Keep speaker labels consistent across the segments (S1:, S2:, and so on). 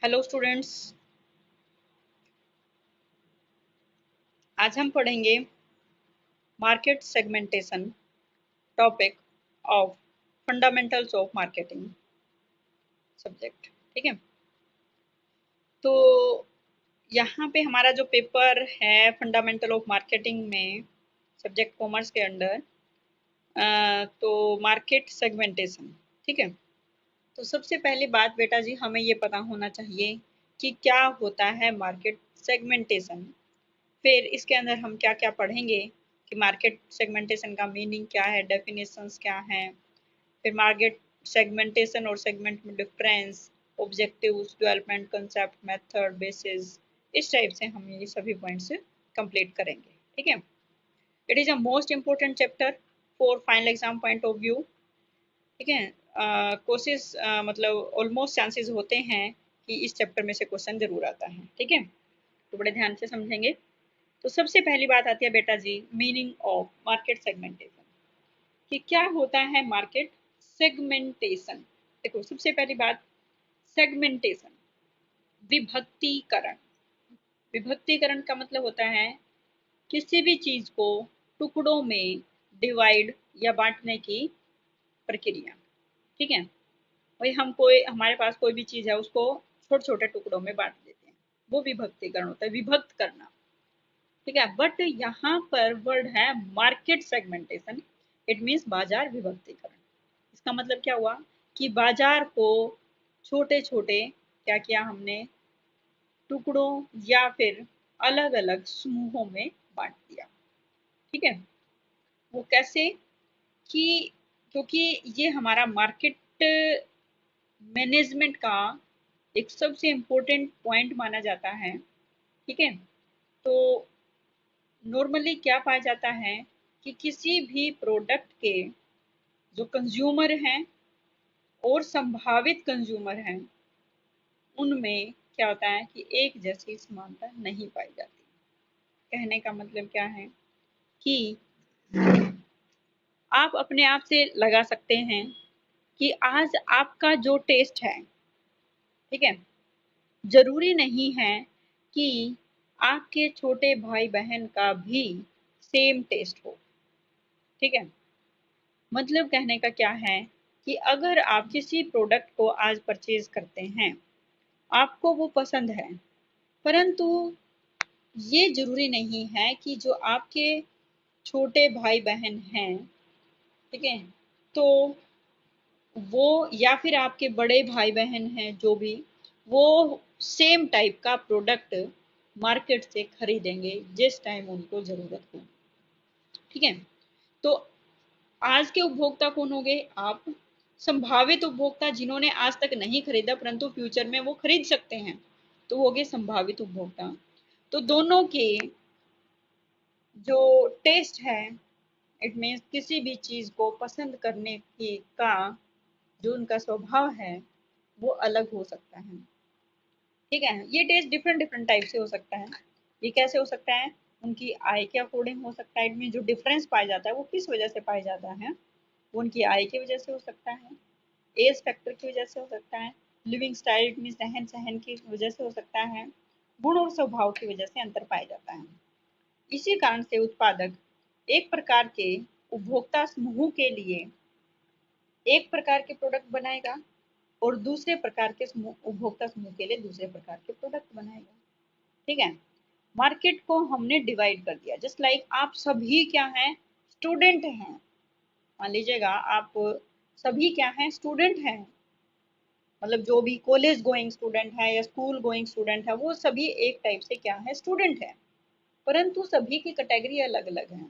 S1: Hello students. आज हम पढ़ेंगे market segmentation topic of fundamentals of marketing subject. ठीक है, तो यहाँ पे हमारा जो पेपर है फंडामेंटल ऑफ मार्केटिंग में सब्जेक्ट कॉमर्स के अंडर तो मार्केट सेगमेंटेशन। ठीक है, तो सबसे पहली बात बेटा जी हमें ये पता होना चाहिए कि क्या होता है मार्केट सेगमेंटेशन। फिर इसके अंदर हम क्या क्या पढ़ेंगे कि मार्केट सेगमेंटेशन का मीनिंग क्या है, डेफिनेशंस क्या हैं, फिर मार्केट सेगमेंटेशन और सेगमेंट में difference, objectives, development concept, method, basis, इस टाइप से हम ये सभी पॉइंट्स कंप्लीट करेंगे। ठीक है, it is a most important chapter for final exam point of view. ठीक है, कोशिश मतलब ऑलमोस्ट चांसेस होते हैं कि इस चैप्टर में से क्वेश्चन जरूर आता है। ठीक है, तो बड़े ध्यान से समझेंगे। तो सबसे पहली बात आती है बेटा जी मीनिंग ऑफ मार्केट सेगमेंटेशन कि क्या होता है मार्केट सेगमेंटेशन। देखो सबसे पहली बात सेगमेंटेशन, विभक्तिकरण। विभक्तिकरण का मतलब होता है किसी भी चीज को टुकड़ों में डिवाइड या बांटने की प्रक्रिया। ठीक है, वही हम कोई हमारे पास कोई भी चीज है उसको छोटे छोटे टुकड़ों में बांट देते हैं, वो विभक्तिकरण होता है, विभक्त करना। ठीक है, बट यहाँ पर वर्ड है मार्केट सेगमेंटेशन, इट मीन्स बाजार विभक्तिकरण। इसका मतलब क्या हुआ कि बाजार को छोटे छोटे क्या किया हमने, टुकड़ों या फिर अलग अलग समूहों में बांट दिया। ठीक है, वो कैसे कि क्योंकि ये हमारा मार्केट मैनेजमेंट का एक सबसे इम्पोर्टेंट पॉइंट माना जाता है। ठीक है, तो नॉर्मली क्या पाया जाता है कि किसी भी प्रोडक्ट के जो कंज्यूमर हैं और संभावित कंज्यूमर हैं उनमें क्या होता है कि एक जैसी समानता नहीं पाई जाती। कहने का मतलब क्या है कि आप अपने आप से लगा सकते हैं कि आज आपका जो टेस्ट है, ठीक है, जरूरी नहीं है कि आपके छोटे भाई बहन का भी सेम टेस्ट हो। ठीक है, मतलब कहने का क्या है कि अगर आप किसी प्रोडक्ट को आज परचेज करते हैं, आपको वो पसंद है, परंतु ये जरूरी नहीं है कि जो आपके छोटे भाई बहन हैं, ठीक है, तो वो या फिर आपके बड़े भाई बहन हैं जो भी, वो सेम टाइप का प्रोडक्ट मार्केट से खरीदेंगे जिस टाइम उनको जरूरत हो। ठीक है, तो आज के उपभोक्ता कौन हो गए आप, संभावित उपभोक्ता जिन्होंने आज तक नहीं खरीदा परंतु फ्यूचर में वो खरीद सकते हैं, तो वो हो गए संभावित उपभोक्ता। तो दोनों के जो टेस्ट है, इट मीन्स किसी भी चीज को पसंद करने की का जो उनका स्वभाव है वो अलग हो सकता है। ठीक है, ये टेस्ट डिफरेंट डिफरेंट टाइप से हो सकता है। ये कैसे हो सकता है, उनकी आय के अकॉर्डिंग हो सकता है। इट मीन जो डिफरेंस पाया जाता है वो किस वजह से पाया जाता है, वो उनकी आय की वजह से हो सकता है, एज फैक्टर की वजह से हो सकता है, लिविंग स्टाइल इट मीन रहन सहन की वजह से हो सकता है, गुण और स्वभाव की वजह से अंतर पाया जाता है। इसी कारण से उत्पादक एक प्रकार के उपभोक्ता समूह के लिए एक प्रकार के प्रोडक्ट बनाएगा और दूसरे प्रकार के समूह उपभोक्ता समूह के लिए दूसरे प्रकार के प्रोडक्ट बनाएगा। ठीक है, मार्केट को हमने डिवाइड कर दिया। जस्ट लाइक आप सभी क्या हैं, स्टूडेंट हैं। मान लीजिएगा आप सभी क्या हैं, स्टूडेंट हैं, मतलब जो भी कॉलेज गोइंग स्टूडेंट है या स्कूल गोइंग स्टूडेंट है वो सभी एक टाइप से क्या है, स्टूडेंट है, परंतु सभी की कैटेगरी अलग अलग है।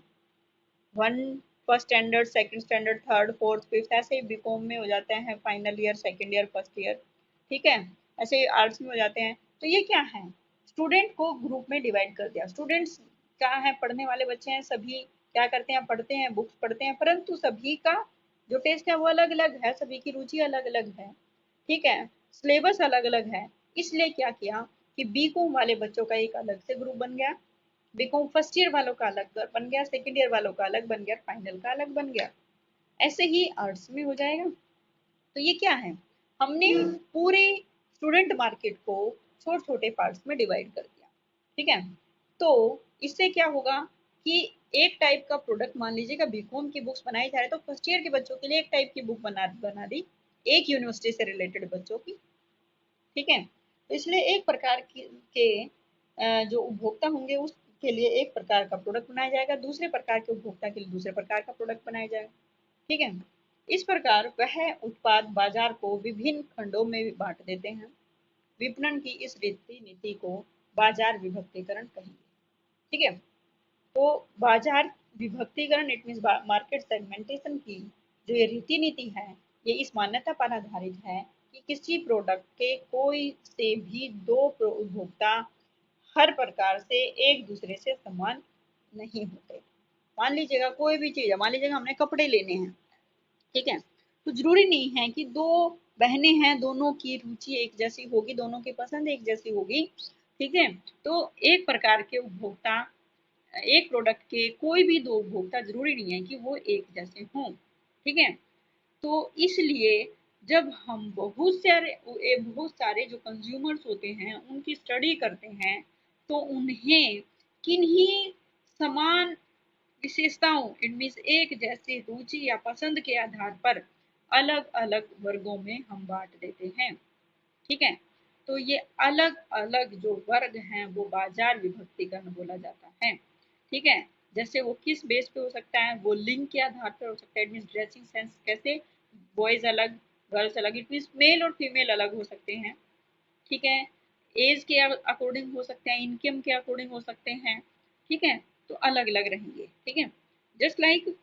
S1: One first standard, second standard, third, fourth, fifth, ऐसे ही बीकॉम में हो जाते हैं final year, second year, first year. ठीक है, ऐसे आर्ट्स में हो जाते हैं। तो ये क्या है, स्टूडेंट को ग्रुप में डिवाइड कर दिया। स्टूडेंट्स क्या है, पढ़ने वाले बच्चे हैं, सभी क्या करते हैं, पढ़ते हैं, बुक्स पढ़ते हैं, परंतु सभी का जो टेस्ट है वो अलग अलग है, सभी की रुचि अलग अलग है। ठीक है, सिलेबस अलग अलग है। इसलिए क्या किया कि बीकॉम वाले बच्चों का एक अलग से ग्रुप बन गया, बीकॉम फर्स्ट ईयर वालों का अलग बन गया, सेकंड ईयर वालों का अलग बन गया, फाइनल का अलग बन गया। ऐसे ही आर्ट्स में हो जाएगा। तो ये क्या है, हमने पूरे स्टूडेंट मार्केट को छोटे छोटे पार्ट्स में डिवाइड कर दिया। ठीक है, तो इससे क्या होगा कि एक टाइप का प्रोडक्ट, मान लीजिएगा बीकॉम की बुक्स बनाई जा रही है तो फर्स्ट ईयर के बच्चों के लिए एक टाइप की बुक बना दी, एक यूनिवर्सिटी से रिलेटेड बच्चों की। ठीक है, तो इसलिए एक प्रकार जो उपभोक्ता होंगे उसके लिए एक प्रकार का प्रोडक्ट बनाया जाएगा, दूसरे प्रकार के उपभोक्ता के लिए दूसरे प्रकार का प्रोडक्ट बनाया जाएगा। ठीक है, इस प्रकार वह उत्पाद बाजार को विभिन्न खंडों में बांट देते हैं। विपणन की इस रीति नीति को बाजार विभक्तीकरण कहेंगे। ठीक है, तो बाजार विभक्तीकरण इट मीन मार्केट सेगमेंटेशन की जो ये रीति नीति है, ये इस मान्यता पर आधारित है कि किसी प्रोडक्ट के कोई से भी दो उपभोक्ता हर प्रकार से एक दूसरे से समान नहीं होते। मान लीजिएगा कोई भी चीज है, मान लीजिएगा हमने कपड़े लेने हैं। ठीक है, तो जरूरी नहीं है कि दो बहनें हैं दोनों की रुचि एक जैसी होगी, दोनों की पसंद एक जैसी होगी। ठीक है, तो एक प्रकार के उपभोक्ता, एक प्रोडक्ट के कोई भी दो उपभोक्ता जरूरी नहीं है कि वो एक जैसे हों। ठीक है, तो इसलिए जब हम बहुत सारे जो कंज्यूमर्स होते हैं उनकी स्टडी करते हैं तो उन्हें किन्हीं समान विशेषताओं इट मीन्स एक जैसी रुचि या पसंद के आधार पर अलग अलग वर्गों में हम बांट देते हैं। ठीक है, तो ये अलग अलग जो वर्ग हैं वो बाजार विभक्तीकरण बोला जाता है। ठीक है, जैसे वो किस बेस पे हो सकता है, वो लिंग के आधार पर हो सकता है, इट मीन ड्रेसिंग सेंस, कैसे बॉयज अलग गर्ल्स अलग, इट मीन मेल और फीमेल अलग हो सकते हैं। ठीक है, एज के अकॉर्डिंग हो सकते हैं, इनकम के अकॉर्डिंग हो सकते हैं। ठीक है, तो अलग अलग रहेंगे। ठीक है, जस्ट लाइक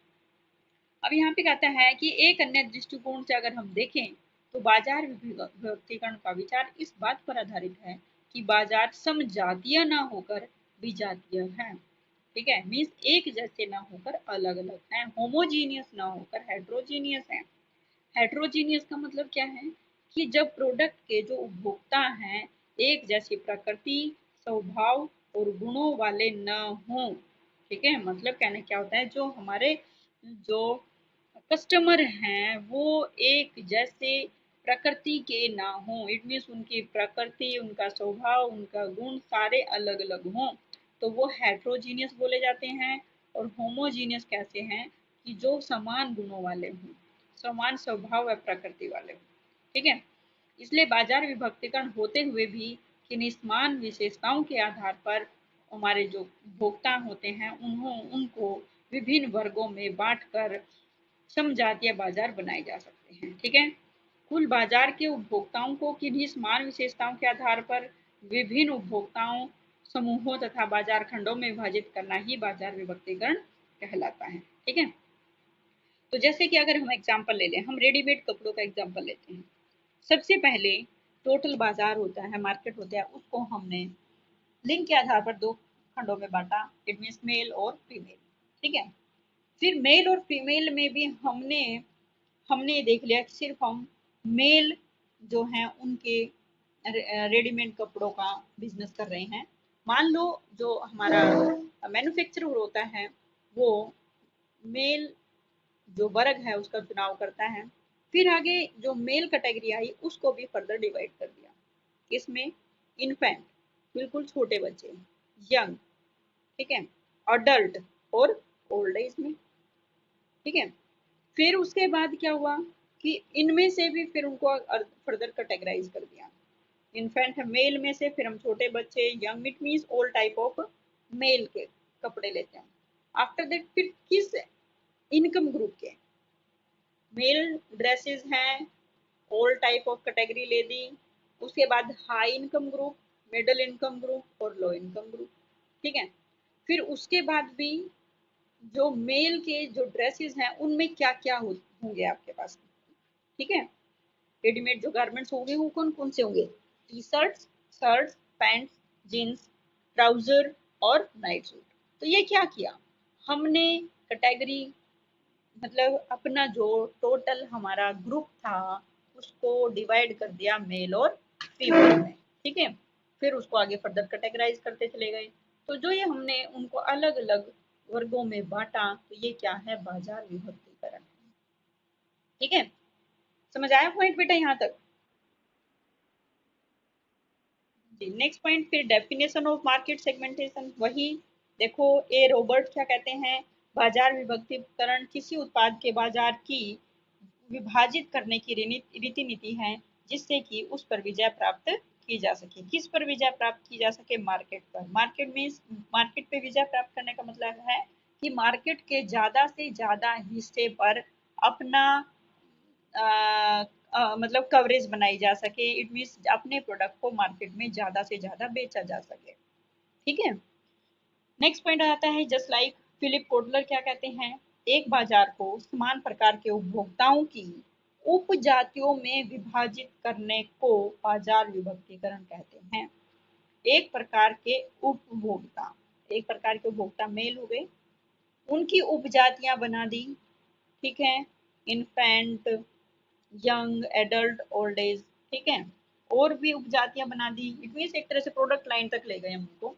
S1: अब यहाँ पे कहता है कि एक अन्य दृष्टिकोण से अगर हम देखें तो बाजार विभक्तीकरण का विचार इस बात पर आधारित है कि बाजार समजातीय ना होकर विजातीय है। ठीक है, मीन्स एक जैसे ना होकर अलग अलग है, होमोजीनियस ना होकर हेट्रोजीनियस है। हेट्रोजीनियस का मतलब क्या है कि जब प्रोडक्ट के जो उपभोक्ता हैं एक जैसी प्रकृति, स्वभाव और गुणों वाले न हों। ठीक है, मतलब कहने क्या होता है, जो हमारे जो कस्टमर हैं वो एक जैसे प्रकृति के ना हों, इट मीन्स उनकी प्रकृति, उनका स्वभाव, उनका गुण सारे अलग अलग हों, तो वो हेट्रोजीनियस बोले जाते हैं। और होमोजीनियस कैसे हैं कि जो समान गुणों वाले हों, समान स्वभाव व प्रकृति वाले हों। ठीक है, इसलिए बाजार विभक्तीकरण होते हुए भी किन्हीं समान विशेषताओं के आधार पर हमारे जो उपभोक्ता होते हैं उनको विभिन्न वर्गों में बांटकर समजातीय बाजार बनाए जा सकते हैं। ठीक है, कुल बाजार के उपभोक्ताओं को किन्हीं समान विशेषताओं के आधार पर विभिन्न उपभोक्ताओं समूहों तथा बाजार खंडों में विभाजित करना ही बाजार विभक्तीकरण कहलाता है। ठीक है, तो जैसे कि अगर हम एग्जाम्पल ले लें, हम रेडीमेड कपड़ों का एग्जाम्पल लेते हैं। सबसे पहले टोटल बाजार होता है, मार्केट होता है, उसको हमने लिंग के आधार पर दो खंडों में बांटा, इट मीन्स मेल और फीमेल। ठीक है, फिर मेल और फीमेल में भी हमने हमने देख लिया कि सिर्फ हम मेल जो हैं उनके रेडीमेड कपड़ों का बिजनेस कर रहे हैं। मान लो जो हमारा मैन्युफैक्चरर होता है वो मेल जो वर्ग है उसका चुनाव करता है। फिर आगे जो मेल कैटेगरी आई उसको भी फर्दर डिवाइड कर दिया, इसमें इन्फेंट बिल्कुल छोटे बच्चे, यंग, ठीक है, अडल्ट और ओल्ड एज में। ठीक है, फिर उसके बाद क्या हुआ कि इनमें से भी फिर उनको फर्दर कैटेगराइज कर दिया। इन्फेंट मेल में से फिर हम छोटे बच्चे, young, it means all type of male के कपड़े लेते हैं। आफ्टर दैट फिर किस इनकम ग्रुप के मेल ड्रेसेस हैं, ऑल टाइप ऑफ कैटेगरी ले दी। उसके बाद high income group, middle income group और लो इनकम ग्रुप। ठीक है, फिर उसके बाद भी जो मेल के जो ड्रेसेस हैं उनमें क्या क्या होंगे आपके पास। ठीक है, रेडीमेड जो गारमेंट्स होंगे वो कौन कौन से होंगे, T shirts, shirts, pants, jeans, trouser और नाइट सूट। तो ये क्या किया हमने, कैटेगरी मतलब अपना जो टोटल हमारा ग्रुप था उसको डिवाइड कर दिया मेल और फीमेल में। ठीक है, फिर उसको आगे फर्दर कैटेगराइज करते चले गए। तो जो ये हमने उनको अलग अलग वर्गों में बांटा तो ये क्या है, बाजार विभक्तीकरण। ठीक है, समझ आया पॉइंट बेटा यहाँ तक। जी नेक्स्ट पॉइंट, फिर डेफिनेशन ऑफ मार्केट सेगमेंटेशन। वही देखो, ए रॉबर्ट क्या कहते हैं, बाजार विभक्तिकरण किसी उत्पाद के बाजार की विभाजित करने की रीति नीति है जिससे कि उस पर विजय प्राप्त की जा सके। किस पर विजय प्राप्त की जा सके? मार्केट पर। मार्केट मीन्स मार्केट पे विजय प्राप्त करने का मतलब है कि मार्केट के ज्यादा से ज्यादा हिस्से पर अपना मतलब कवरेज बनाई जा सके। इट मीन्स अपने प्रोडक्ट को मार्केट में ज्यादा से ज्यादा बेचा जा सके। ठीक है। नेक्स्ट पॉइंट आता है जस्ट लाइक, फिलिप कोटलर क्या कहते हैं, एक बाजार को समान प्रकार के उपभोक्ताओं की उपजातियों में विभाजित करने को बाजार विभक्तिकरण कहते हैं। एक प्रकार के उपभोक्ता, एक प्रकार के उपभोक्ता मेल हो गए, उनकी उपजातियां बना दी। ठीक है, infant, young, adult, old age. ठीक है, और भी उपजातियां बना दी। इट मीन्स एक तरह से प्रोडक्ट लाइन तक ले गए हम उनको,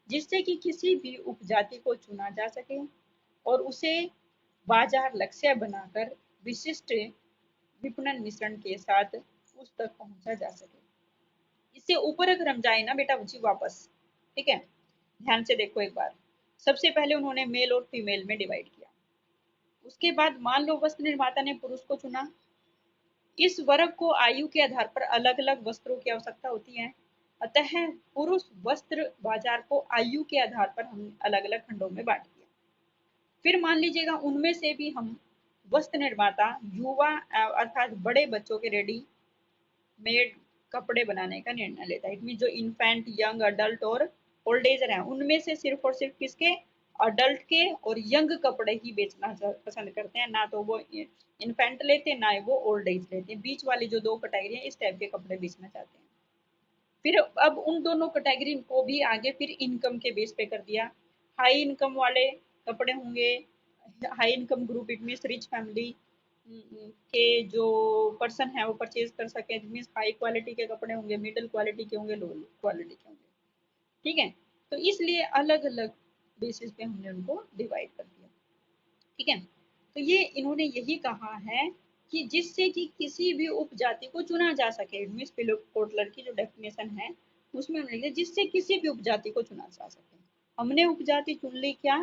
S1: जिससे कि किसी भी उपजाति को चुना जा सके और उसे बाजार लक्ष्य बनाकर विशिष्ट विपणन मिश्रण के साथ उस तक पहुंचा जा सके। इससे ऊपर अगर हम जाए ना बेटा जी वापस, ठीक है, ध्यान से देखो एक बार। सबसे पहले उन्होंने मेल और फीमेल में डिवाइड किया। उसके बाद मान लो वस्त्र निर्माता ने पुरुष को चुना। इस वर्ग को आयु के आधार पर अलग अलग वस्त्रों की आवश्यकता होती है, अतः पुरुष वस्त्र बाजार को आयु के आधार पर हम अलग अलग खंडों में बांट दिया। फिर मान लीजिएगा उनमें से भी हम वस्त्र निर्माता युवा अर्थात बड़े बच्चों के रेडीमेड कपड़े बनाने का निर्णय लेता है। इट जो इन्फेंट, यंग, अडल्ट और ओल्ड एजर हैं, उनमें से सिर्फ और सिर्फ किसके, अडल्ट के और यंग कपड़े ही बेचना पसंद करते हैं। ना तो वो इन्फेंट लेते, ना वो ओल्ड एज लेते। बीच वाली जो दो कैटेगरी है इस टाइप के कपड़े बेचना चाहते हैं। फिर अब उन दोनों कैटेगरी को भी आगे फिर इनकम के बेस पे कर दिया। हाई इनकम वाले कपड़े होंगे, high income group, it means rich family के जो पर्सन है वो परचेज कर सके। इट मीन्स हाई क्वालिटी के कपड़े होंगे, मिडिल क्वालिटी के होंगे, लो क्वालिटी के होंगे। ठीक है, तो इसलिए अलग अलग बेसिस पे हमने उनको डिवाइड कर दिया। ठीक है, तो ये इन्होंने यही कहा है कि जिससे कि किसी भी उपजाति को चुना जा सके। मिस फिलिप कोटलर की जो डेफिनेशन है उसमें उन्होंने लिखा जिससे किसी भी उपजाति को चुना जा सके। हमने उपजाति चुन ली क्या,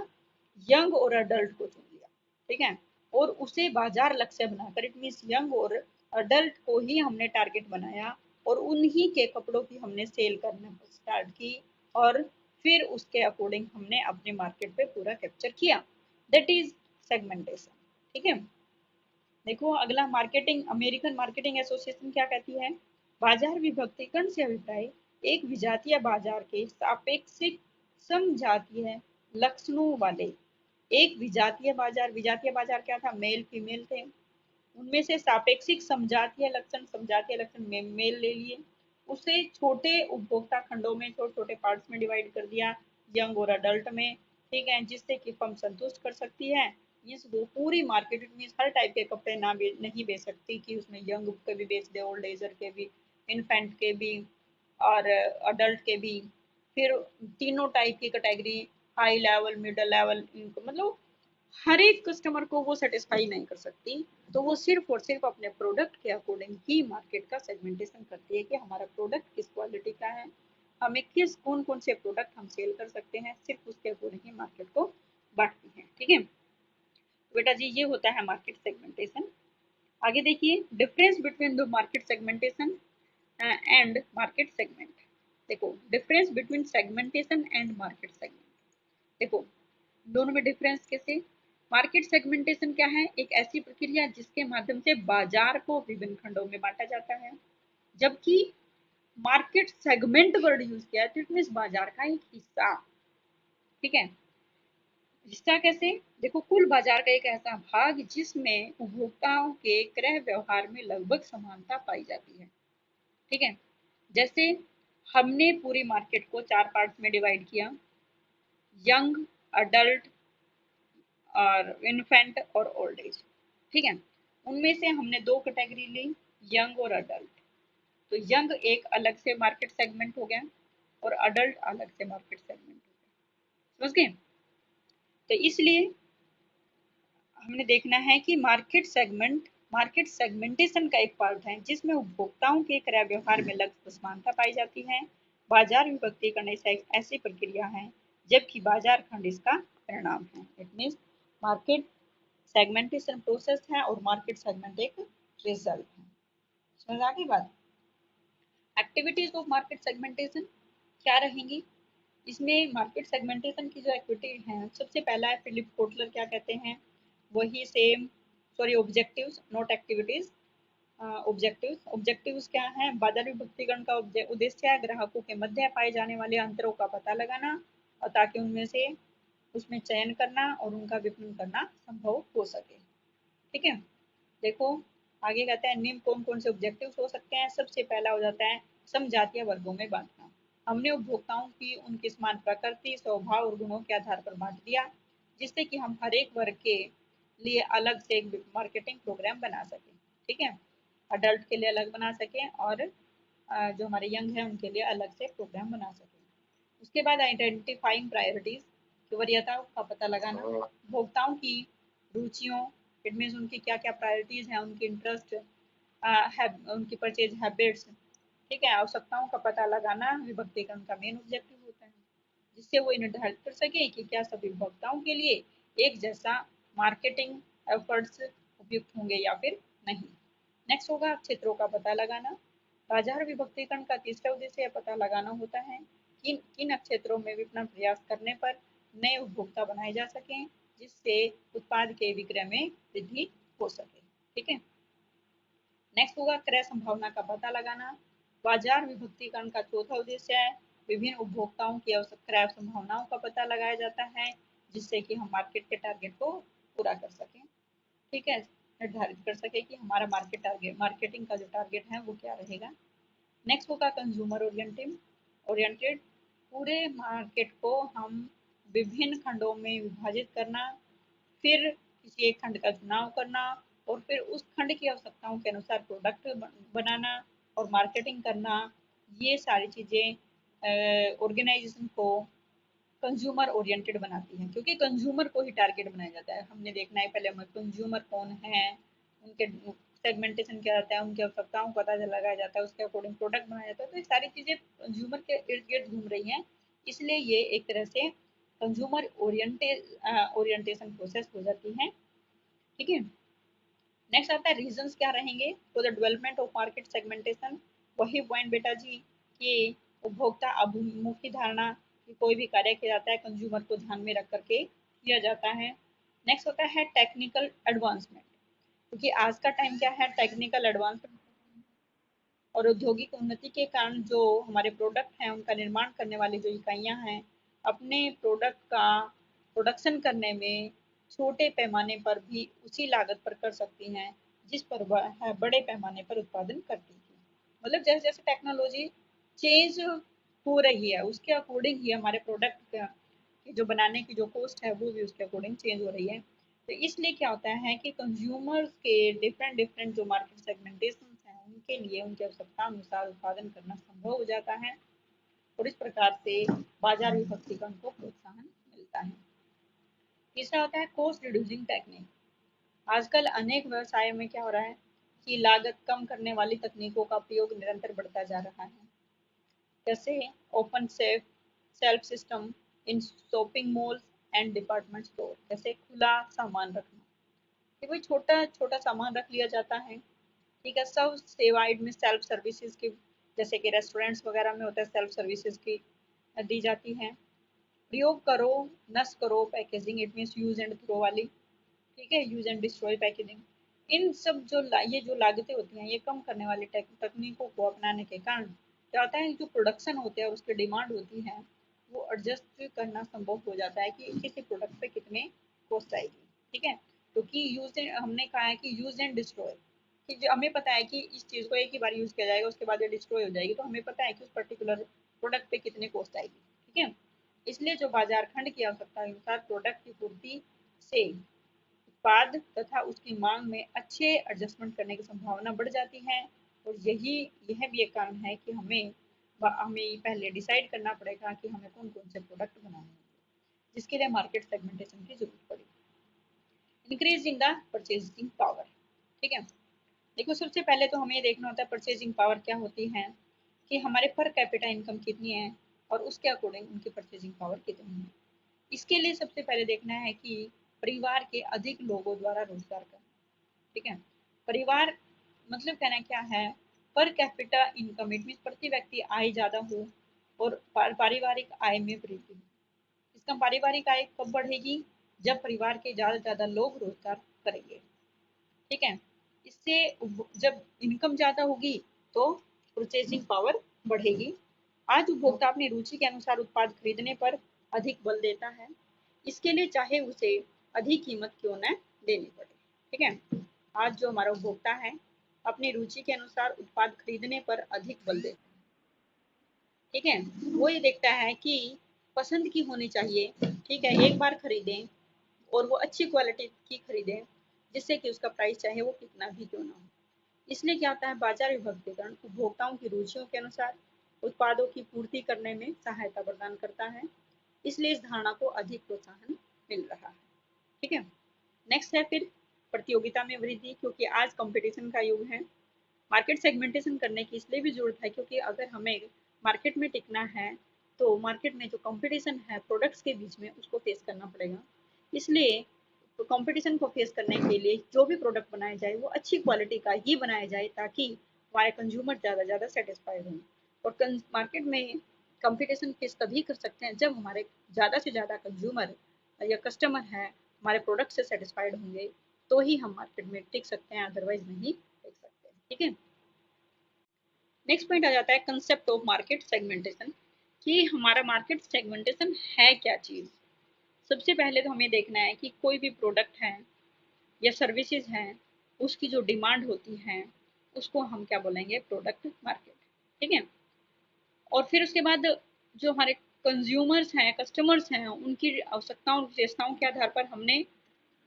S1: यंग और अडल्ट को चुन लिया। ठीक है, और उसे बाजार लक्ष्य बनाकर, इट मीन्स यंग और अडल्ट को ही हमने टारगेट बनाया और उन्हीं के कपड़ों की हमने सेल करना स्टार्ट की और फिर उसके अकॉर्डिंग हमने अपने मार्केट पे पूरा कैप्चर किया। That is segmentation. ठीक है, देखो अगला मार्केटिंग, अमेरिकन मार्केटिंग एसोसिएशन क्या कहती है, बाजार विभक्तिकरण से अभिप्राय एक विजातीय बाजार के सापेक्षिक समजातीय लक्षणों वाले एक विजातीय बाजार। विजातीय बाजार क्या था, मेल फीमेल थे, उनमें से सापेक्षिक समजातीय लक्षण, समजातीय लक्षण मेल ले लिए, उसे छोटे उपभोक्ता खंडों में, छोटे छोटे पार्ट्स में डिवाइड कर दिया, यंग और अडल्ट में। ठीक है, जिससे कि फर्म संतुष्ट कर सकती है। मीन्स वो पूरी मार्केट में हर टाइप के कपड़े नहीं बेच सकती कि उसमें यंग के भी बेच दे, ओल्ड एजर के भी, इन्फेंट के भी और अडल्ट के भी। फिर तीनों टाइप की category, high level, middle level, मतलब हर एक कस्टमर को वो सेटिस्फाई नहीं कर सकती। तो वो सिर्फ और सिर्फ अपने प्रोडक्ट के अकॉर्डिंग ही मार्केट का सेगमेंटेशन करती है कि हमारा प्रोडक्ट किस क्वालिटी का है, हमें किस कौन कौन से प्रोडक्ट हम सेल कर सकते हैं, सिर्फ उसके अकॉर्डिंग ही मार्केट को बांटती है। ठीक है, बेटा जी ये होता है मार्केट सेगमेंटेशन। आगे देखिए, difference between the market segmentation and market segment. देखो difference between segmentation and market segment. देखो दोनों में डिफरेंस कैसे। मार्केट सेगमेंटेशन क्या है, एक ऐसी प्रक्रिया जिसके माध्यम से बाजार को विभिन्न खंडों में बांटा जाता है, जबकि मार्केट सेगमेंट वर्ड यूज किया है तो इट मींस बाजार का एक हिस्सा। ठीक है, हिस्सा कैसे, देखो कुल बाजार का एक ऐसा भाग जिसमें उपभोक्ताओं के क्रय व्यवहार में लगभग समानता पाई जाती है। ठीक है, जैसे हमने पूरी मार्केट को 4 पार्ट्स में डिवाइड किया, यंग, अडल्ट और इन्फेंट और ओल्ड एज। ठीक है, उनमें से हमने दो कैटेगरी ली, यंग और अडल्ट। तो यंग एक अलग से मार्केट सेगमेंट हो गया और अडल्ट अलग से मार्केट सेगमेंट हो गया। समझ गए। तो इसलिए हमने देखना है कि मार्केट सेगमेंटेशन का एक पार्ट है जिसमें उपभोक्ताओं के क्रय व्यवहार में लगभग समानता पाई जाती है। बाजार विभक्तीकरण एक ऐसी प्रक्रिया है जबकि बाजार खंड इसका परिणाम है। It means market segmentation process है और मार्केट सेगमेंट एक रिजल्ट है। समझ आ गई बात। एक्टिविटीज ऑफ मार्केट सेगमेंटेशन क्या रहेंगी? इसमें मार्केट सेगमेंटेशन की जो एक्टिविटी है, सबसे पहला है फिलिप कोटलर क्या कहते हैं, वही same sorry objectives not activities. Objectives क्या है? बाजार विभक्तीकरण का उद्देश्य है ग्राहकों के मध्य पाए जाने वाले अंतरों का पता लगाना और ताकि उनमें से उसमें चयन करना और उनका विपणन करना संभव हो सके। ठीक है, देखो आगे कहते हैं निम्न कौन कौन से ऑब्जेक्टिव्स हो सकते हैं। सबसे पहला हो जाता है समजातीय वर्गों में बांटना। हमने उपभोक्ताओं की उनकी समान प्रकृति स्वभाव और गुणों के आधार पर बांट दिया, जिससे कि हम हर एक वर्ग के लिए अलग से एक मार्केटिंग प्रोग्राम बना सकें। ठीक है, अडल्ट के लिए अलग बना सकें और जो हमारे यंग हैं उनके लिए अलग से प्रोग्राम बना सकें। उसके बाद आइडेंटिफाइंग प्रायोरिटीज, वरीयताओं का पता लगाना। उपभोक्ताओं की रुचियों, इट मीन्स उनकी क्या क्या प्रायोरिटीज हैं, उनकी इंटरेस्ट, उनकी परचेज हैबिट्स, ठीक है, आवश्यकताओं का पता लगाना विभक्तीकरण का मेन ऑब्जेक्टिव होता है, जिससे वो निर्धारित कर सके कि क्या सभी उपभोक्ताओं के लिए एक जैसा मार्केटिंग एफर्ट्स उपयुक्त होंगे या फिर नहीं। नेक्स्ट होगा क्षेत्रों का पता लगाना। बाजार विभक्तीकरण का तीसरा उद्देश्य यह पता लगाना होता है कि किन क्षेत्रों में विपणन प्रयास करने पर नए उपभोक्ता बनाए जा सकें, जिससे उत्पाद के विक्रय में वृद्धि हो सके। ठीक है, नेक्स्ट होगा क्रय संभावना का पता लगाना। बाजार विभक्तीकरण का चौथा उद्देश्य है विभिन्न उपभोक्ताओं की क्रय संभावनाओं का पता लगाया जाता है, जिससे कि हम मार्केट के टारगेट को पूरा कर सकें। ठीक है, निर्धारित कर सके कि हमारा मार्केटिंग का जो टारगेट है वो क्या रहेगा। नेक्स्ट होगा कंज्यूमर ओरिएंटेड। पूरे मार्केट को हम विभिन्न खंडों में विभाजित करना, फिर किसी एक खंड का चुनाव करना और फिर उस खंड की आवश्यकताओं के अनुसार प्रोडक्ट बनाना और मार्केटिंग करना, ये सारी चीज़ें ऑर्गेनाइजेशन को कंज्यूमर ओरिएंटेड बनाती हैं, क्योंकि कंज्यूमर को ही टारगेट बनाया जाता है। हमने देखना है पहले हमें कंज्यूमर कौन है, उनके सेगमेंटेशन क्या रहता है, उनकी आवश्यकताओं का पता लगाया जाता है, उसके अकॉर्डिंग प्रोडक्ट बनाया जाता है। तो ये सारी चीज़ें कंज्यूमर के इर्द गिर्द घूम रही हैं, इसलिए ये एक तरह से कंज्यूमर ओरिएंटेशन प्रोसेस हो जाती है। ठीक है, नेक्स्ट आता है रीजंस क्या रहेंगे for the development of market segmentation. वही पॉइंट बेटा जी कि उपभोक्ता अभिमुखी धारणा कि कोई भी कार्य किया जाता है कंज्यूमर को ध्यान में रख करके किया जाता है। नेक्स्ट होता है टेक्निकल एडवांसमेंट, क्योंकि आज का टाइम क्या है, टेक्निकल एडवांसमेंट और औद्योगिक उन्नति के कारण जो हमारे प्रोडक्ट हैं उनका निर्माण करने वाली जो इकाइयां हैं, अपने प्रोडक्ट का प्रोडक्शन करने में छोटे पैमाने पर भी उसी लागत पर कर सकती हैं जिस पर वह बड़े पैमाने पर उत्पादन करती थी। मतलब जैसे जैसे टेक्नोलॉजी चेंज हो रही है उसके अकॉर्डिंग ही हमारे प्रोडक्ट की जो बनाने की जो कॉस्ट है वो भी उसके अकॉर्डिंग चेंज हो रही है। तो इसलिए क्या होता है कि कंज्यूमर्स के डिफरेंट डिफरेंट जो मार्केट सेगमेंटेशन हैं उनके लिए उनकी आवश्यकता अनुसार उत्पादन करना संभव हो जाता है और इस प्रकार से बाजार विभक्तीकरण को प्रोत्साहन मिलता है। तीसरा होता है कॉस्ट रिड्यूसिंग टेक्निक। आजकल अनेक व्यवसायों में क्या हो रहा है कि लागत कम करने वाली तकनीकों का प्रयोग निरंतर बढ़ता जा रहा है, जैसे open self system in shopping malls and department store, जैसे खुला सामान रखना कि कोई छोटा छोटा सामान रख लिया जाता है। ठीक है, सब सेवाइड में सेल्फ सर्विसेज की, जैसे कि रेस्टोरेंट्स वगैरह में होता है सेल्फ सर्विसेज की दी जाती हैं। प्रयोग करो नष्ट करो packaging, it means use and throw वाली। ठीक है, यूज एंड डिस्ट्रॉय पैकेजिंग। इन सब जो ये जो लागतें होती हैं ये कम करने वाली तकनीकों को अपनाने के कारण क्या होता है, जो प्रोडक्शन होते हैं उसकी डिमांड होती है वो एडजस्ट करना संभव हो जाता है कि किसी प्रोडक्ट पे कितने कॉस्ट आएगी। ठीक है, क्योंकि हमने कहा है कि यूज एंड डिस्ट्रॉय, कि जो हमें पता है कि इस चीज़ को एक ही बार यूज़ किया जाएगा उसके बाद ये डिस्ट्रॉय हो जाएगी, तो हमें पता है कि उस पर्टिकुलर प्रोडक्ट पे कितने कॉस्ट आएगी। ठीक है, इसलिए जो बाजार खंड की आवश्यकता अनुसार प्रोडक्ट की पूर्ति से उत्पाद तथा उसकी मांग में अच्छे एडजस्टमेंट करने की संभावना बढ़ जाती है। और यह भी एक कारण है कि हमें पहले डिसाइड करना पड़ेगा कि हमें कौन कौन से प्रोडक्ट बनाने हैं, जिसके लिए मार्केट सेगमेंटेशन की जरूरत पड़ेगी। Increasing the purchasing power. ठीक है, देखो सबसे पहले तो हमें ये देखना होता है परचेजिंग पावर क्या होती है, कि हमारे पर कैपिटा इनकम कितनी है और उसके अकॉर्डिंग उनकी परचेजिंग पावर कितनी है। इसके लिए सबसे पहले देखना है कि परिवार के अधिक लोगों द्वारा रोजगार करना। ठीक है, परिवार मतलब कहना क्या है, per capita income it mean प्रति व्यक्ति आय ज्यादा हो और पारिवारिक आय में वृद्धि हो। इसका पारिवारिक आय कब बढ़ेगी, जब परिवार के ज्यादा से ज्यादा लोग रोजगार करेंगे। ठीक है, इससे जब इनकम ज्यादा होगी तो परचेजिंग पावर बढ़ेगी। आज उपभोक्ता अपनी रुचि के अनुसार उत्पाद खरीदने पर अधिक बल देता है, इसके लिए चाहे उसे अधिक कीमत क्यों न देनी पड़े। ठीक है, आज जो हमारा उपभोक्ता है अपनी रुचि के अनुसार उत्पाद खरीदने पर अधिक बल देता है। ठीक है, वो ये देखता है कि पसंद की होनी चाहिए। ठीक है, एक बार खरीदें और वो अच्छी क्वालिटी की खरीदें, जिससे कि उसका प्राइस चाहे वो कितना भी क्यों ना हो। इसलिए क्या होता है, बाजार विभक्तीकरण उपभोक्ताओं की रुचियों के अनुसार उत्पादों की पूर्ति करने में सहायता प्रदान करता है, इसलिए इस धारणा को अधिक प्रोत्साहन मिल रहा है। ठीक है, नेक्स्ट है फिर प्रतियोगिता में वृद्धि, क्योंकि आज कंपटीशन का युग है। मार्केट सेगमेंटेशन करने की इसलिए भी जरूरत है क्योंकि अगर हमें मार्केट में टिकना है तो मार्केट में जो कंपटीशन है प्रोडक्ट्स के बीच में उसको फेस करना पड़ेगा। इसलिए तो कंपटीशन को फेस करने के लिए जो भी प्रोडक्ट बनाया जाए वो अच्छी क्वालिटी का ही बनाया जाए, ताकि हमारे कंज्यूमर ज़्यादा ज़्यादा सेटिस्फाइड हों। और मार्केट में कंपटीशन फेस तभी कर सकते हैं जब हमारे ज़्यादा से ज़्यादा कंज्यूमर या कस्टमर है हमारे प्रोडक्ट से सेटिस्फाइड होंगे, तो ही हम मार्केट में टिक सकते हैं, अदरवाइज नहीं टिक सकते। ठीक है, नेक्स्ट पॉइंट आ जाता है कंसेप्ट ऑफ मार्केट सेगमेंटेशन, कि हमारा मार्केट सेगमेंटेशन है क्या चीज़। सबसे पहले तो हमें देखना है कि कोई भी प्रोडक्ट है या सर्विसेज हैं, उसकी जो डिमांड होती है उसको हम क्या बोलेंगे, प्रोडक्ट मार्केट। ठीक है, और फिर उसके बाद जो हमारे कंज्यूमर्स हैं, कस्टमर्स हैं, उनकी आवश्यकताओं विशेषताओं के आधार पर हमने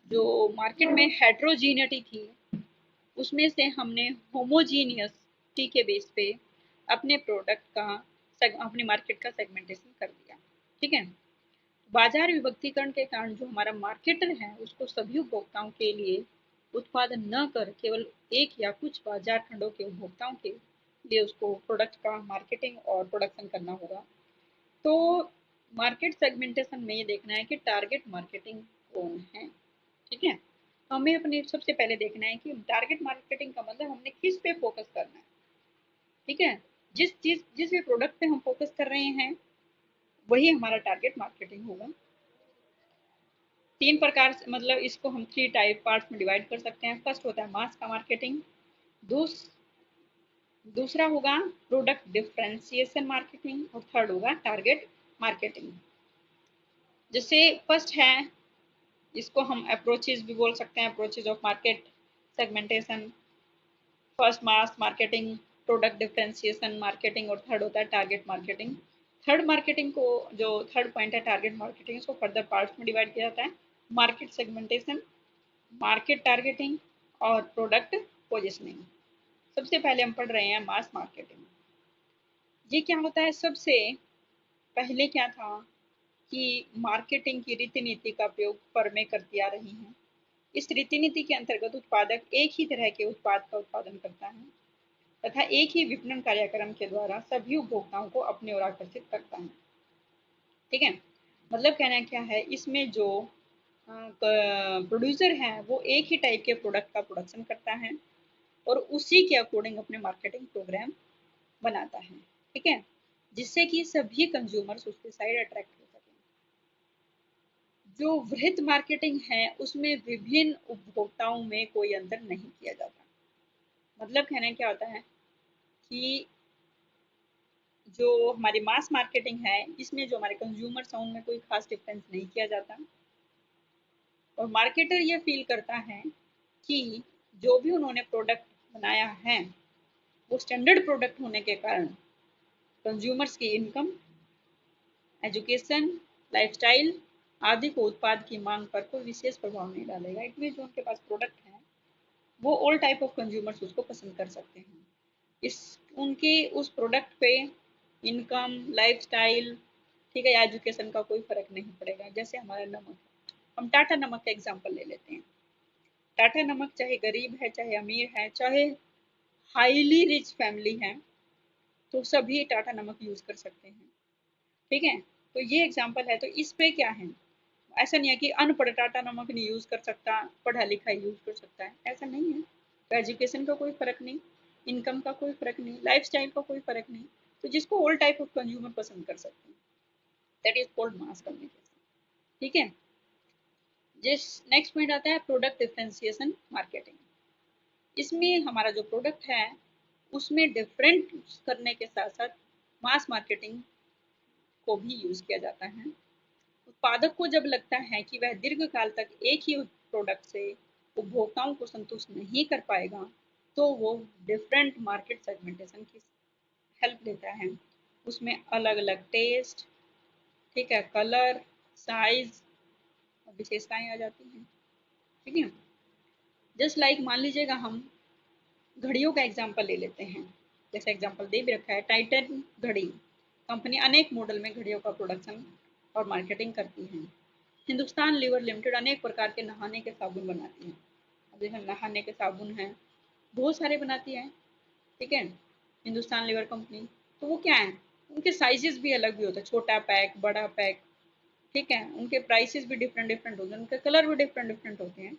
S1: जो मार्केट में हेट्रोजीनिटी थी उसमें से हमने होमोजीनियसिटी के बेस पे अपने प्रोडक्ट का अपने मार्केट का सेगमेंटेशन कर दिया। ठीक है, बाजार विभक्तीकरण के कारण जो हमारा मार्केट है उसको सभी उपभोक्ताओं के लिए उत्पादन न कर केवल एक या कुछ बाजार खंडों के उपभोक्ताओं के लिए उसको प्रोडक्ट का मार्केटिंग और प्रोडक्शन करना होगा। तो मार्केट सेगमेंटेशन में ये देखना है कि टारगेट मार्केटिंग कौन है। ठीक है, तो हमें अपने सबसे पहले देखना है कि टारगेट मार्केटिंग का मतलब हमने किस पे फोकस करना है। ठीक है, जिस भी प्रोडक्ट पे हम फोकस कर रहे हैं वही हमारा टारगेट मार्केटिंग होगा। तीन प्रकार से मतलब इसको हम 3 टाइप पार्ट्स में डिवाइड कर सकते हैं। फर्स्ट होता है मास का मार्केटिंग, दूस दूसरा होगा प्रोडक्ट डिफरेंशिएशन मार्केटिंग और थर्ड होगा टारगेट मार्केटिंग। जैसे फर्स्ट है, इसको हम अप्रोचेज भी बोल सकते हैं, approaches of market segmentation. First mass marketing, product differentiation marketing और थर्ड होता है टारगेट मार्केटिंग। थर्ड मार्केटिंग को जो थर्ड पॉइंट है टारगेट मार्केटिंग, इसको फर्दर पार्ट्स में डिवाइड किया जाता है। मार्केट सेगमेंटेशन, मार्केट टारगेटिंग और प्रोडक्ट पोजिशनिंग। सबसे पहले हम पढ़ रहे हैं मास मार्केटिंग। ये क्या होता है, सबसे पहले क्या था कि मार्केटिंग की रीति नीति का उपयोग फर्में करती आ रही हैं। इस रीति नीति के अंतर्गत उत्पादक एक ही तरह के उत्पाद का उत्पादन करता है तथा एक ही विपणन कार्यक्रम के द्वारा सभी उपभोक्ताओं को अपनी ओर आकर्षित करता है। ठीक है, मतलब कहना क्या है, इसमें जो प्रोड्यूसर है वो एक ही टाइप के प्रोडक्ट का प्रोडक्शन करता है और उसी के अकॉर्डिंग अपने मार्केटिंग प्रोग्राम बनाता है। ठीक है, जिससे कि सभी कंज्यूमर्स उसके साइड अट्रैक्ट हो सकें। जो वृहत मार्केटिंग है उसमें विभिन्न उपभोक्ताओं में कोई अंतर नहीं किया जाता। मतलब कहना क्या होता है कि जो हमारी मास मार्केटिंग है इसमें जो हमारे कंज्यूमर्स हैं उनमें कोई खास डिफरेंस नहीं किया जाता और मार्केटर ये फील करता है कि जो भी उन्होंने प्रोडक्ट बनाया है वो स्टैंडर्ड प्रोडक्ट होने के कारण कंज्यूमर्स की इनकम, एजुकेशन, लाइफस्टाइल आदि को उत्पाद की मांग पर कोई विशेष प्रभाव नहीं डालेगा। इट मीन जो उनके पास प्रोडक्ट है वो ऑल टाइप ऑफ कंज्यूमर्स उसको पसंद कर सकते हैं। इस उनके उस प्रोडक्ट पे इनकम, लाइफस्टाइल, ठीक है, एजुकेशन का कोई फर्क नहीं पड़ेगा। जैसे हमारा नमक, हम टाटा नमक का एग्जांपल ले लेते हैं। टाटा नमक चाहे गरीब है, चाहे अमीर है, चाहे हाईली रिच फैमिली है, तो सभी टाटा नमक यूज़ कर सकते हैं। ठीक है, तो ये एग्जाम्पल है। तो इस पे क्या है, ऐसा नहीं है कि अनपढ़ टाटा नमक नहीं यूज़ कर सकता, पढ़ा लिखा यूज़ कर सकता है, ऐसा नहीं है। तो एजुकेशन का कोई फ़र्क नहीं, इनकम का कोई फ़र्क नहीं, लाइफस्टाइल का कोई फ़र्क नहीं। तो जिसको ऑल टाइप ऑफ कंज्यूमर पसंद कर सकते हैं, that is called mass communication. ठीक है, जिस नेक्स्ट पॉइंट आता है प्रोडक्ट डिफरेंशिएशन मार्केटिंग। इसमें हमारा जो प्रोडक्ट है उसमें डिफरेंट करने के साथ साथ मास मार्केटिंग को भी यूज़ किया जाता है। उत्पादक को जब लगता है कि वह दीर्घकाल तक एक ही प्रोडक्ट से उपभोक्ताओं को संतुष्ट नहीं कर पाएगा, तो वो डिफरेंट मार्केट सेगमेंटेशन की हेल्प लेता है। उसमें अलग अलग टेस्ट, ठीक है, कलर, साइज, विशेषताएं आ जाती हैं। ठीक है, जस्ट लाइक मान लीजिएगा हम घड़ियों का एग्जाम्पल ले लेते हैं। जैसे एग्जाम्पल दे भी रखा है, टाइटन घड़ी कंपनी अनेक मॉडल में घड़ियों का प्रोडक्शन और मार्केटिंग करती है। हिंदुस्तान लीवर लिमिटेड अनेक प्रकार के नहाने के साबुन बनाती है। अब जैसे नहाने के साबुन हैं, बहुत सारे बनाती है। ठीक है, हिंदुस्तान लीवर कंपनी, तो वो क्या है, उनके साइजेस भी अलग भी होते हैं, छोटा पैक, बड़ा पैक। ठीक है, उनके प्राइसेस भी डिफरेंट डिफरेंट होते हैं, उनके कलर भी डिफरेंट डिफरेंट होते हैं।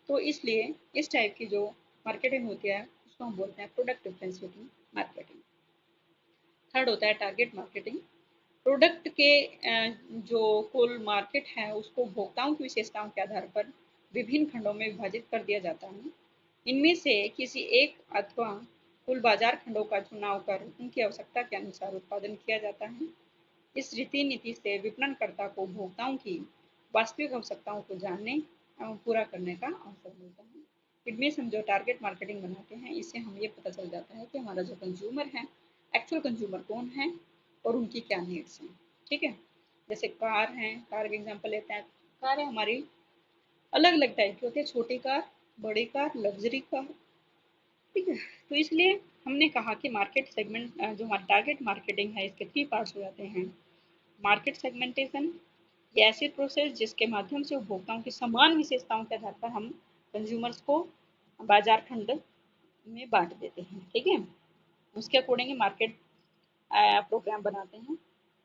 S1: तो इसलिए इस टाइप की जो मार्केटिंग होती है उसको हम बोलते हैं प्रोडक्ट डिफरेंशिएटिंग मार्केटिंग। थर्ड होता है टारगेट मार्केटिंग। प्रोडक्ट के जो कुल मार्केट है उसको उपभोक्ताओं की विशेषताओं के आधार पर विभिन्न खंडों में विभाजित कर दिया जाता है। इनमें से किसी एक अथवा कुल बाजार खंडों का चुनाव कर उनकी आवश्यकता के अनुसार उत्पादन किया जाता है। इस रीति नीति से विपणनकर्ता को उपभोक्ताओं की वास्तविक आवश्यकताओं को जानने एवं पूरा करने का अवसर मिलता है। इनमें से हम जो टारगेट मार्केटिंग बनाते हैं, इससे हम ये पता चल जाता है कि हमारा जो कंज्यूमर है, एक्चुअल कंज्यूमर कौन है और उनकी क्या नीड्स हैं। ठीक है, जैसे कार हैं, कार का एग्जांपल लेते हैं। कार है हमारी अलग अलग टाइप की होती है, छोटी कार, बड़ी कार, लग्जरी कार। ठीक है, तो इसलिए हमने कहा कि मार्केट सेगमेंट जो हमारा टारगेट मार्केटिंग है इसके 3 पार्ट्स हो जाते हैं। मार्केट सेगमेंटेशन, ये ऐसी प्रोसेस जिसके माध्यम से उपभोक्ताओं की समान विशेषताओं के आधार पर हम कंज्यूमर्स को बाजार खंड में बांट देते हैं। ठीक है, उसके अकॉर्डिंग मार्केट प्रोग्राम बनाते हैं।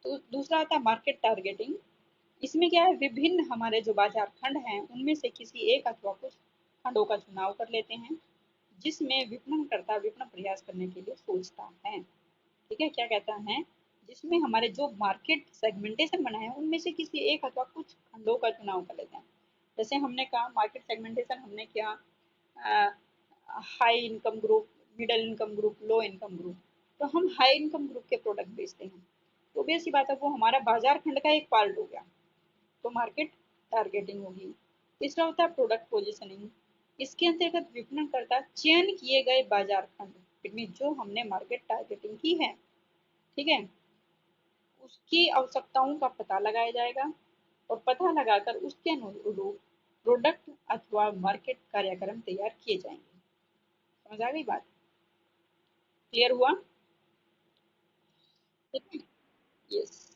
S1: तो दूसरा आता है मार्केट टारगेटिंग। इसमें क्या है, विभिन्न हमारे जो बाजार खंड हैं उनमें से किसी एक अथवा कुछ खंडों का चुनाव कर लेते हैं, जिसमें विपणनकर्ता विपणन प्रयास करने के लिए सोचता है। ठीक है, क्या कहता है, जिसमें हमारे जो मार्केट सेगमेंटेशन बना है उनमें से किसी एक अथवा कुछ खंडों का चुनाव कर लेते हैं। जैसे हमने कहा मार्केट सेगमेंटेशन हमने किया high income group, middle income group, low income group. तो हम हाई इनकम ग्रुप के प्रोडक्ट बेचते हैं, तो बेसी बात है वो हमारा बाजार खंड का एक पार्ट हो गया, तो मार्केट टारगेटिंग होगी। तीसरा होता है प्रोडक्ट पोजिशनिंग। इसके अंतर्गत विपणन करता चयन किए गए बाजार खंड में जो हमने मार्केट टारगेटिंग की है, ठीक है, उसकी आवश्यकताओं का पता लगाया जाएगा और पता लगाकर उसके अनुरूप प्रोडक्ट अथवा मार्केट कार्यक्रम तैयार किए जाएंगे। समझ आ गई बात, क्लियर हुआ? ठीक है, यस।